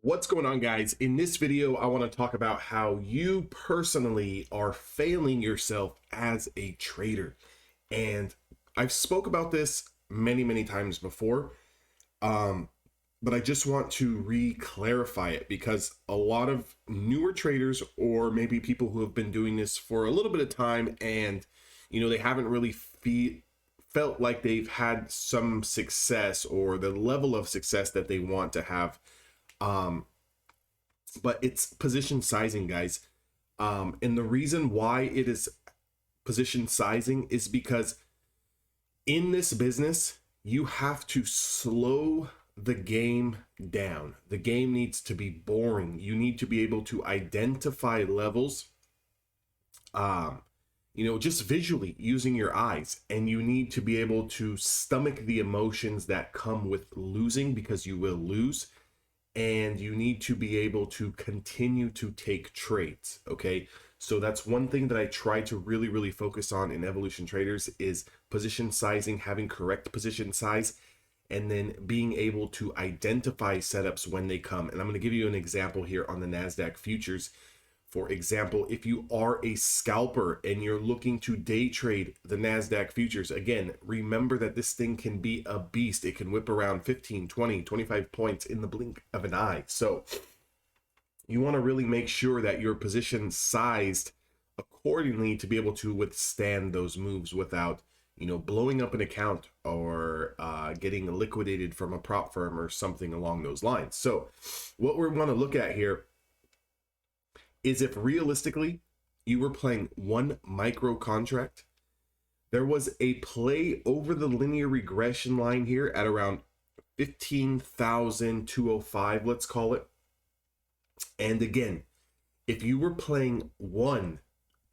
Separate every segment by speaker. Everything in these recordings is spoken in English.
Speaker 1: What's going on, guys? In this video, I want to talk about how you personally are failing yourself as a trader. And I've spoke about this many times before, um, but I just want to re-clarify it because a lot of newer traders, or maybe people who have been doing this for a little bit of time, and they haven't really felt like they've had some success or the level of success that they want to have. But it's position sizing, guys. And the reason why it is position sizing is because in this business, you have to slow the game down. The game needs to be boring. You need to be able to identify levels, just visually using your eyes. And you need to be able to stomach the emotions that come with losing, because you will lose. And you need to be able to continue to take trades. Okay, so that's one thing that I try to really focus on in Evolution Traders is position sizing, having correct position size, and then being able to identify setups when they come. And I'm going to give you an example here on the NASDAQ futures. For example, if you are a scalper and you're looking to day trade the NASDAQ futures, again, remember that this thing can be a beast. It can whip around 15, 20, 25 points in the blink of an eye. So you want to really make sure that your position sized accordingly to be able to withstand those moves without, blowing up an account or getting liquidated from a prop firm or something along those lines. So what we want to look at here is if realistically you were playing one micro contract, there was a play over the linear regression line here at around 15,205, let's call it. And again, if you were playing one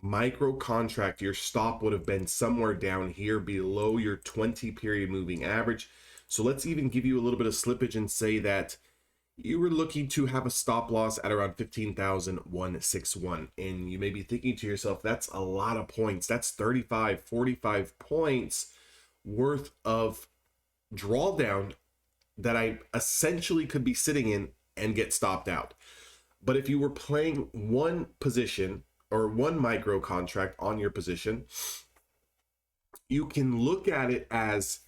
Speaker 1: micro contract, your stop would have been somewhere down here below your 20 period moving average. So let's even give you a little bit of slippage and say that you were looking to have a stop loss at around 15,161. And you may be thinking to yourself, that's a lot of points. That's 35, 45 points worth of drawdown that I essentially could be sitting in and get stopped out. But if you were playing one position or one micro contract on your position, you can look at it as,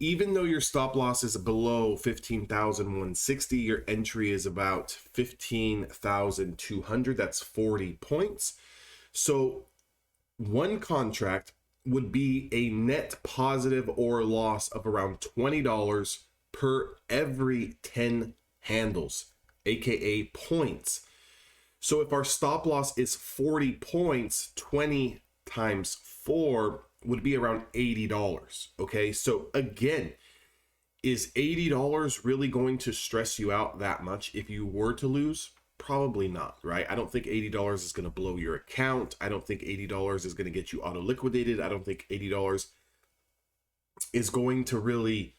Speaker 1: even though your stop loss is below 15,160, your entry is about 15,200. That's 40 points. So one contract would be a net positive or loss of around $20 per every 10 handles, aka points. So if our stop loss is 40 points, 20 times 4 would be around $80. Okay, so again, is $80 really going to stress you out that much if you were to lose? Probably not, right? I don't think $80 is going to blow your account. I don't think $80 is going to get you auto liquidated. I don't think $80 is going to really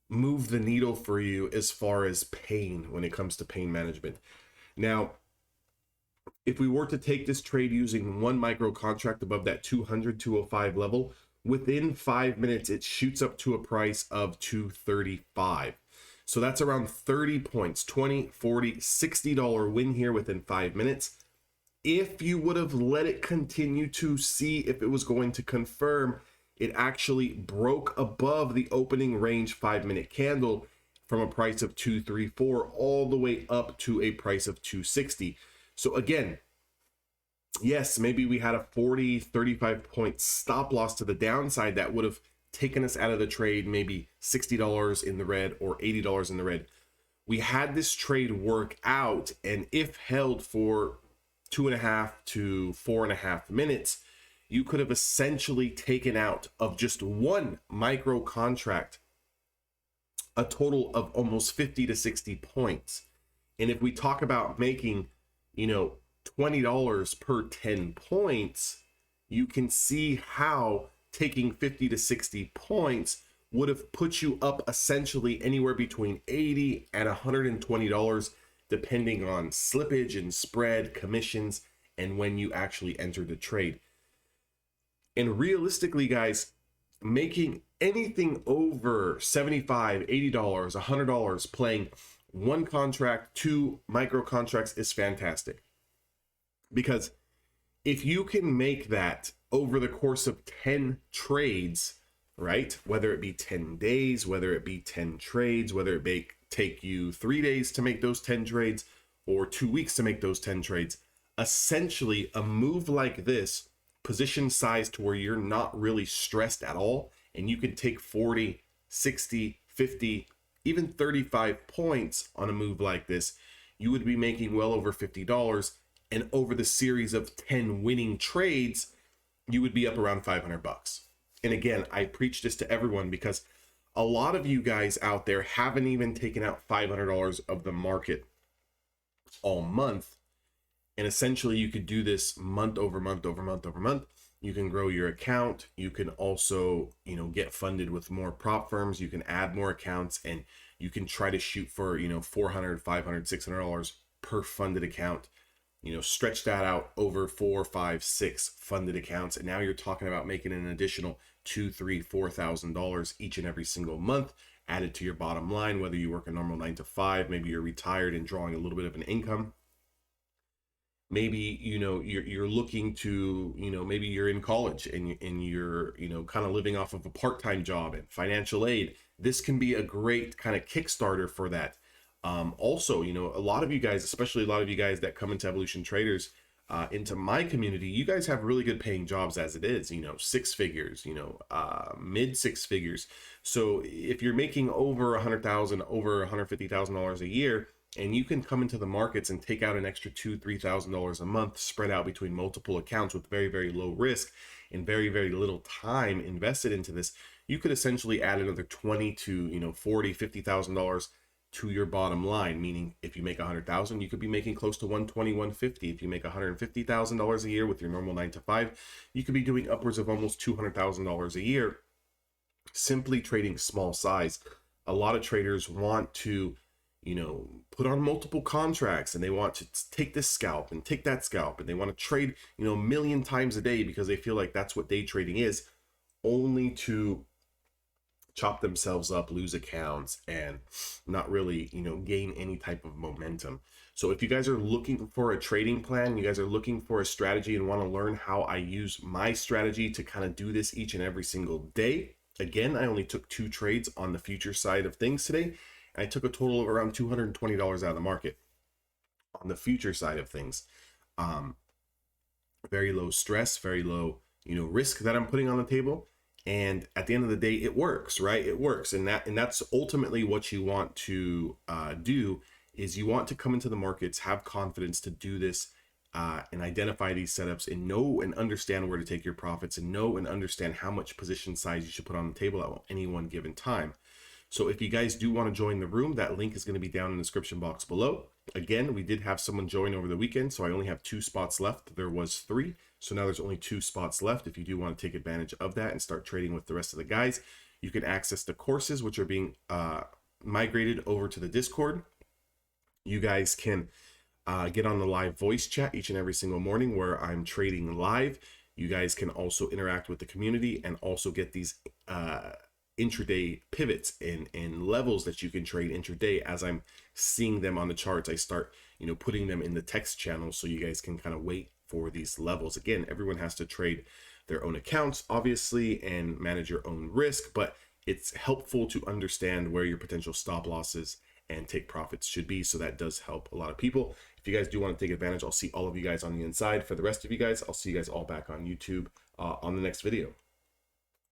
Speaker 1: move the needle for you as far as pain when it comes to pain management. Now, if we were to take this trade using one micro contract above that 205 level, within 5 minutes, it shoots up to a price of 235. So that's around 30 points, 20, 40, $60 win here within 5 minutes. If you would have let it continue to see if it was going to confirm, it actually broke above the opening range 5-minute candle from a price of 234 all the way up to a price of 260. So again, yes, maybe we had a 40, 35 point stop loss to the downside that would have taken us out of the trade, maybe $60 in the red or $80 in the red. We had this trade work out, and if held for 2.5 to 4.5 minutes, you could have essentially taken out of just one micro contract a total of almost 50 to 60 points. And if we talk about making $20 per 10 points, you can see how taking 50 to 60 points would have put you up essentially anywhere between $80 and $120, depending on slippage and spread, commissions, and when you actually entered the trade. And realistically, guys, making anything over $75, $80, $100 playing one contract, two micro contracts is fantastic. Because if you can make that over the course of 10 trades, right? Whether it be 10 days, whether it be 10 trades, whether it may take you 3 days to make those 10 trades or 2 weeks to make those 10 trades, essentially a move like this, position size to where you're not really stressed at all, and you can take 40, 60, 50, even 35 points on a move like this, you would be making well over $50. And over the series of 10 winning trades, you would be up around $500. And again, I preach this to everyone because a lot of you guys out there haven't even taken out $500 of the market all month. And essentially you could do this month over month over month over month. You can grow your account. You can also, get funded with more prop firms. You can add more accounts, and you can try to shoot for, $400, $500, $600 per funded account. Stretch that out over 4, 5, 6 funded accounts. And now you're talking about making an additional $2,000, $3,000, $4,000 each and every single month added to your bottom line, whether you work a normal 9 to 5, maybe you're retired and drawing a little bit of an income. Maybe, you're looking to, maybe you're in college and you're, kind of living off of a part-time job and financial aid. This can be a great kind of Kickstarter for that. Also, a lot of you guys, especially a lot of you guys that come into Evolution Traders, into my community, you guys have really good paying jobs as it is, 6 figures, mid 6 figures. So if you're making over $100,000, over $150,000 a year, and you can come into the markets and take out an extra $2,000, $3,000 a month spread out between multiple accounts with very, very low risk and very, very little time invested into this, you could essentially add another $20,000 to, $40,000, $50,000 to your bottom line. Meaning if you make 100,000, you could be making close to 120, 150. If you make $150,000 a year with your normal 9 to 5, you could be doing upwards of almost $200,000 a year simply trading small size. A lot of traders want to, put on multiple contracts, and they want to take this scalp and take that scalp, and they want to trade, a million times a day because they feel like that's what day trading is, only to chop themselves up, lose accounts, and not really, gain any type of momentum. So if you guys are looking for a trading plan, you guys are looking for a strategy and want to learn how I use my strategy to kind of do this each and every single day. Again, I only took 2 trades on the future side of things today. I took a total of around $220 out of the market on the future side of things. Very low stress, very low, risk that I'm putting on the table. And at the end of the day, it works, right? It works. And that's ultimately what you want to do, is you want to come into the markets, have confidence to do this, and identify these setups and know and understand where to take your profits, and know and understand how much position size you should put on the table at any one given time. So if you guys do want to join the room, that link is going to be down in the description box below. Again, we did have someone join over the weekend, so I only have 2 spots left. There was 3, so now there's only 2 spots left. If you do want to take advantage of that and start trading with the rest of the guys, you can access the courses, which are being migrated over to the Discord. You guys can get on the live voice chat each and every single morning where I'm trading live. You guys can also interact with the community and also get these intraday pivots and levels that you can trade intraday. As I'm seeing them on the charts, I start putting them in the text channel so you guys can kind of wait for these levels. Again, everyone has to trade their own accounts, obviously, and manage your own risk, but it's helpful to understand where your potential stop losses and take profits should be. So that does help a lot of people. If you guys do want to take advantage, I'll see all of you guys on the inside. For the rest of you guys, I'll see you guys all back on YouTube on the next video.